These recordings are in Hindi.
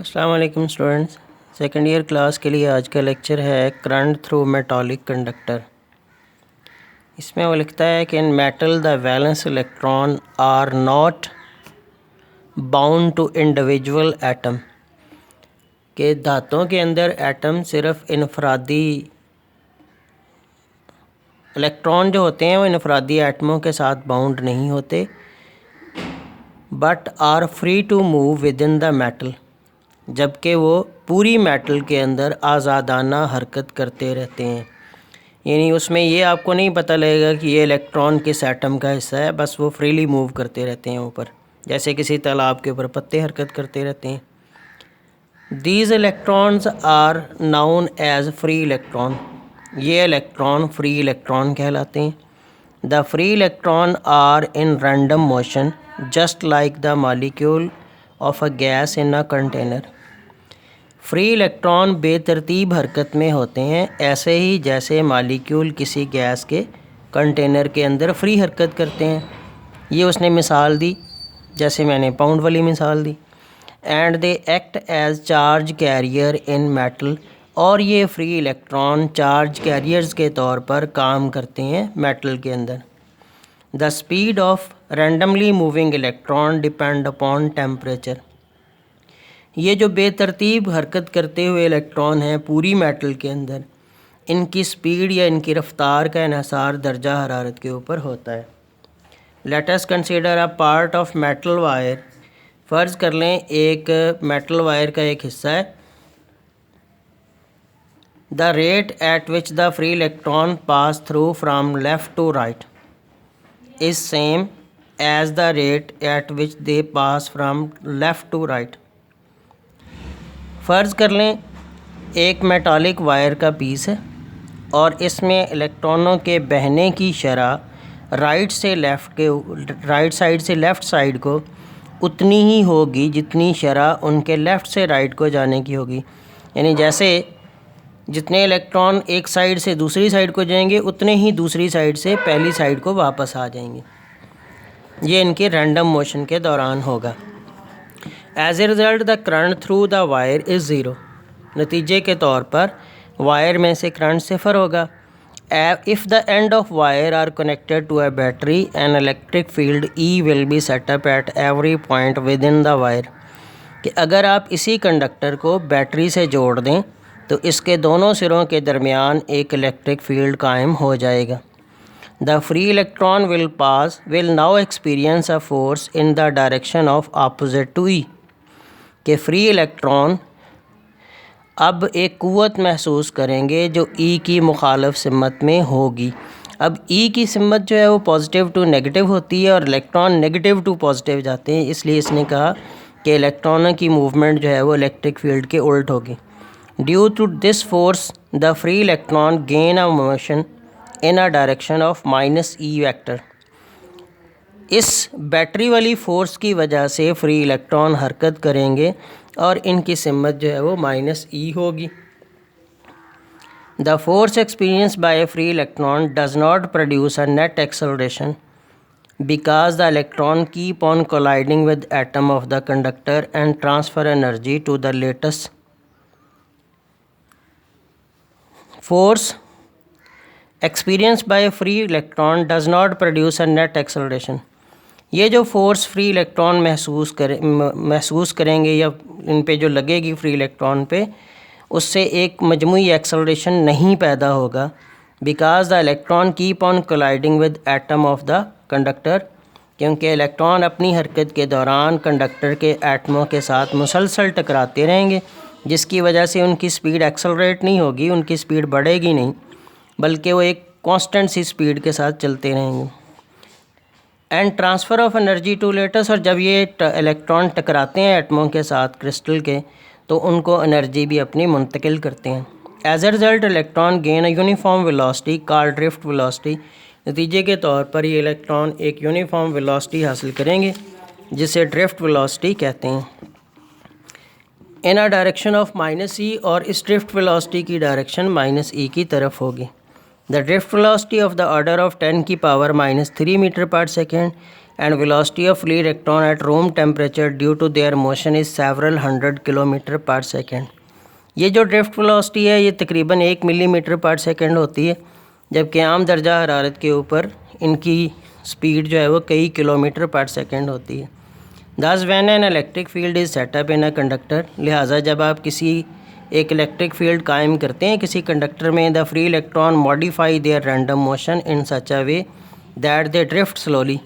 अस्सलाम वालेकुम स्टूडेंट्स। सेकेंड ईयर क्लास के लिए आज का लेक्चर है करंट थ्रू मेटालिक कंडक्टर। इसमें वो लिखता है कि in metal the valence electron are not bound to individual atom, के धातुओं के अंदर एटम सिर्फ इनफरादी इलेक्ट्रॉन जो होते हैं वो इनफरादी एटमों के साथ बाउंड नहीं होते, but are free to move within the metal, जबकि वो पूरी मेटल के अंदर आज़ादाना हरकत करते रहते हैं। यानी उसमें ये आपको नहीं पता लगेगा कि ये इलेक्ट्रॉन किस एटम का हिस्सा है, बस वो फ्रीली मूव करते रहते हैं ऊपर, जैसे किसी तालाब के ऊपर पत्ते हरकत करते रहते हैं। These electrons are known as free electron, ये इलेक्ट्रॉन फ्री इलेक्ट्रॉन कहलाते हैं। The free electron are in random motion just like the molecule of a gas in a container. Free electron बेतरतीब हरकत में होते हैं, ऐसे ही जैसे मॉलिक्यूल किसी गैस के कंटेनर के अंदर फ्री हरकत करते हैं। ये उसने मिसाल दी, जैसे मैंने पाउंड वाली मिसाल दी। And they act as charge carrier in metal, और ये फ्री इलेक्ट्रॉन चार्ज कैरियर्स के तौर पर काम करते हैं मेटल के अंदर। The speed of randomly moving electron depend upon temperature. ये जो बेतरतीब हरकत करते हुए इलेक्ट्रॉन हैं पूरी मेटल के अंदर, इनकी स्पीड या इनकी रफ्तार का इन्हिसार दर्जा हरारत के ऊपर होता है। Let us consider a part of metal wire. फ़र्ज़ कर लें एक मेटल वायर का एक हिस्सा है। The rate at which the free electron pass through from left to right is same as the rate at which they pass from left to right. फ़र्ज़ कर लें एक मेटालिक वायर का पीस है और इसमें इलेक्ट्रॉनों के बहने की शरह राइट साइड से लेफ़्ट साइड को उतनी ही होगी जितनी शरह उनके लेफ़्ट से राइट को जाने की होगी। यानी जैसे जितने इलेक्ट्रॉन एक साइड से दूसरी साइड को जाएंगे, उतने ही दूसरी साइड से पहली साइड को वापस आ जाएंगे। ये इनके रैंडम मोशन के दौरान होगा। As a result the current through the wire is zero. नतीजे के तौर पर वायर में से करंट सिफर होगा। If the end of wire are connected to a battery an electric field E will be set up at every point within the wire, कि अगर आप इसी कंडक्टर को बैटरी से जोड़ दें तो इसके दोनों सिरों के दरमियान एक इलेक्ट्रिक फील्ड कायम हो जाएगा। The free electron will now experience a force in the direction of opposite to E, कि फ्री इलेक्ट्रॉन अब एक क़ुव्वत महसूस करेंगे जो ई की मुखालफ सिमत में होगी। अब ई की सिमत जो है वो पॉजिटिव टू नेगेटिव होती है और इलेक्ट्रॉन नेगेटिव टू पॉजिटिव जाते हैं, इसलिए इसने कहा कि इलेक्ट्रॉनों की मूवमेंट जो है वो इलेक्ट्रिक फील्ड के उल्ट होगी। Due to this force the free electron gain a motion in a direction of minus E vector. इस बैटरी वाली फ़ोर्स की वजह से फ्री इलेक्ट्रॉन हरकत करेंगे और इनकी सिमत जो है वो माइनस ई होगी। The force experience by a free electron does not produce a net acceleration because the electron keep on colliding with atom of the conductor and transfer energy to the lattice force experience by a free electron does not produce a net acceleration. ये जो फोर्स फ्री इलेक्ट्रॉन महसूस करेंगे या इन पे जो लगेगी फ्री इलेक्ट्रॉन पे, उससे एक मजमूई एक्सेलरेशन नहीं पैदा होगा। Because the electron keep on colliding with atom of the conductor, क्योंकि इलेक्ट्रॉन अपनी हरकत के दौरान कंडक्टर के एटमों के साथ मुसलसल टकराते रहेंगे, जिसकी वजह से उनकी स्पीड एक्सेलरेट नहीं होगी, उनकी स्पीड बढ़ेगी नहीं, बल्कि वो एक कांस्टेंट सी स्पीड के साथ चलते रहेंगे। And transfer of energy to lattice, और जब ये इलेक्ट्रॉन टकराते हैं एटमों के साथ क्रिस्टल के, तो उनको एनर्जी भी अपनी मुंतकिल करते हैं। As a result electron gain a uniform velocity called drift velocity. नतीजे के तौर पर ये इलेक्ट्रॉन एक यूनिफॉर्म वेलोसिटी हासिल करेंगे जिसे ड्रिफ्ट वेलोसिटी कहते हैं। इन अ डायरेक्शन ऑफ माइनस ई, और इस ड्रिफ्ट वेलोसिटी की डायरेक्शन माइनस ई की तरफ होगी। The drift velocity of the order of 10 की पावर -3 मीटर पर second and velocity of free electron at room temperature due to their motion is several hundred kilometer per second। ये जो ड्रिफ्ट वेलोसिटी है ये तकरीबन 1 मिलीमीटर पर सेकंड होती है, जबकि आम दर्जा हरारत के ऊपर इनकी स्पीड जो है वो कई किलोमीटर पर सेकंड होती है। Thus when an electric field is set up in a conductor, लिहाजा जब आप किसी एक इलेक्ट्रिक फील्ड कायम करते हैं किसी कंडक्टर में, the free electron modify there random motion in such a way that they drift slowly.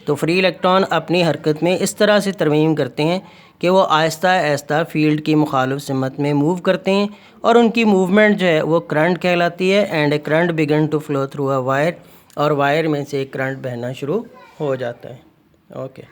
तो फ्री इलेक्ट्रॉन अपनी हरकत में इस तरह से तरमीम करते हैं कि वो आहिस्ता आहिस्ता फील्ड की मुखालिफ सिमत में मूव करते हैं और उनकी मूवमेंट जो है वो करंट कहलाती है। And a current begin to flow through a wire, और वायर में से करंट बहना शुरू हो जाता है। ओके।